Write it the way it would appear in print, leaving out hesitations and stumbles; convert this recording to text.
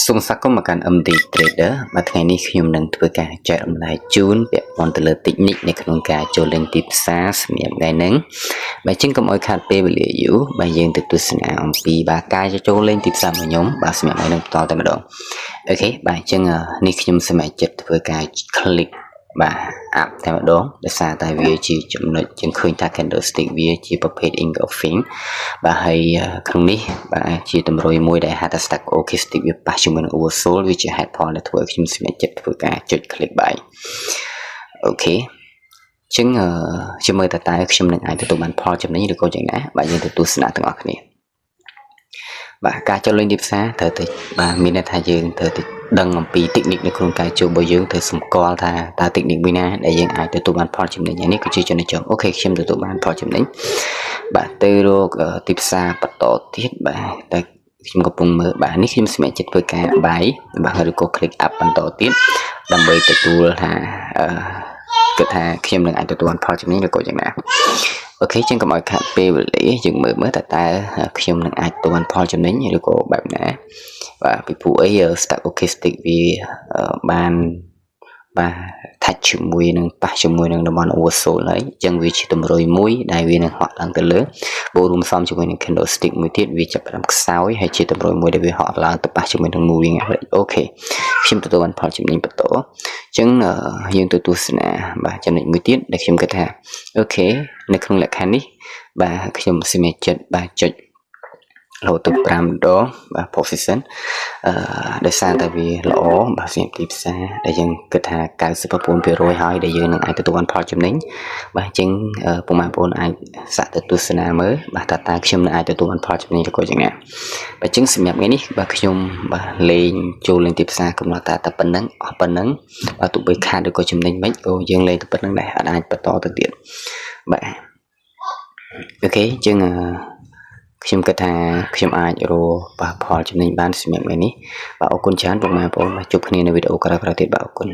សូមស្វាគមន៍មកកាន់ MD Trader បាទថ្ងៃនេះខ្ញុំនឹងធ្វើការចែករំលែកជូនពាក់ព័ន្ធទៅលើ technique នៅក្នុងការចូលលេងទីផ្សារសម្រាប់ថ្ងៃនេះបាទជាងកុំឲ្យខាតពេលវេលាយូរបាទយើងទៅទស្សនាអំពីបាទការចូលលេងទីផ្សាររបស់ខ្ញុំបាទសម្រាប់ថ្ងៃនេះបន្តតែម្ដងអូខេបាទអញ្ចឹងនេះខ្ញុំសម្រេចចិត្តធ្វើការ click បាទអាប់តែម្ដងដោយសារតែវាជាចំណុចជាងឃើញថា candlestick វាជាប្រភេទ engulfing បាទហើយក្នុងនេះបាទជាតម្រុយមួយដែលហៅថា stack okay stick វាប៉ះជាមួយនឹង oversold វាជាហេតុផលដែលធ្វើឲ្យខ្ញុំសម្រេចចិត្តធ្វើការចុច click buy អូខេជាងខ្ញុំមើលតើខ្ញុំនឹងអាចទទួលបានផលចំណេញឬក៏យ៉ាងណាបាទយើងទៅទស្សនាទាំងអស់គ្នាបាទការចូលលេងទីផ្សារត្រូវតែបាទមានន័យថាយើងត្រូវតែដឹងអំពី technique នៅក្នុងការចូលរបស់យើងត្រូវសម្គាល់ថាតើ technique មួយណាដែលយើងអាចទទួលបានផលចំណេញនេះគឺជាចំណុចអូខេខ្ញុំទទួលបានផលចំណេញបាទទៅរកទីផ្សារបន្តទៀតបាទតែខ្ញុំកំពុងមើលបាទនេះខ្ញុំសម្រេចចិត្តធ្វើការ buy បាទឬក៏ click up បន្តទៀតដើម្បីទទួលថាគិតថាខ្ញុំនឹងអាចទទួលបានផលចំណេញឬក៏យ៉ាងណាអូខេចឹងកុំឲ្យខាតពេលវេលាយើងមើលតើខ្ញុំនឹងអាចទទួលបានផលចំណេញឬក៏បែបណាបាទពីព្រោះអី stack okay stick វាបានបាទ touch ជាមួយនឹងប៉ះជាមួយនឹងតំបន់ oversold ហើយអញ្ចឹងវាជាតម្រុយមួយដែលវានឹងហក់ឡើងទៅលើបូករួមផ្សំជាមួយនឹង candlestick មួយទៀតវាចាប់ផ្ដើមខ្សោយហើយជាតម្រុយមួយដែលវាហក់ឡើងទៅប៉ះជាមួយនឹង moving average អូខេខ្ញុំទទួលបានផលចំណេញបន្តអញ្ចឹងយើងទៅទស្សនាបាទចំណុចមួយទៀតដែលខ្ញុំគិតថាអូខេនៅក្នុងលក្ខខណ្ឌនេះបាទខ្ញុំសម្រេចចិត្តបាទចុចរហូតទៅ5ដងបាទ position ដោយសារតែវាល្អបាទសម្រាប់ទីផ្សារដែលយើងគិតថា 99% ហើយដែលយើងនឹងអាចទទួលបានផលចំណេញបាទអញ្ចឹងពុកម៉ែបងប្អូនអាចសាកទៅទស្សនាមើលបាទតើខ្ញុំនឹងអាចទទួលបានផលចំណេញឬក៏យ៉ាងណាបាទអញ្ចឹងសម្រាប់ថ្ងៃនេះបាទខ្ញុំបាទលេងចូលលេងទីផ្សារកំណត់តែប៉ុណ្្នឹងអស់ប៉ុណ្្នឹងបាទទោះបីខាតឬក៏ចំណេញមិនក៏យើងលេងតែប៉ុណ្្នឹងដែរអាចបន្តទៅទៀតបាទអូខេអញ្ចឹងខ្ញុំគិតថាខ្ញុំអាចរកបាទផលចំណេញបានសម្រាប់ថ្ងៃនេះបាទអរគុណច្រើនពុកម៉ែបងប្អូនបាទជួបគ្នានៅវីដេអូក្រោយៗទៀតបាទអរគុណ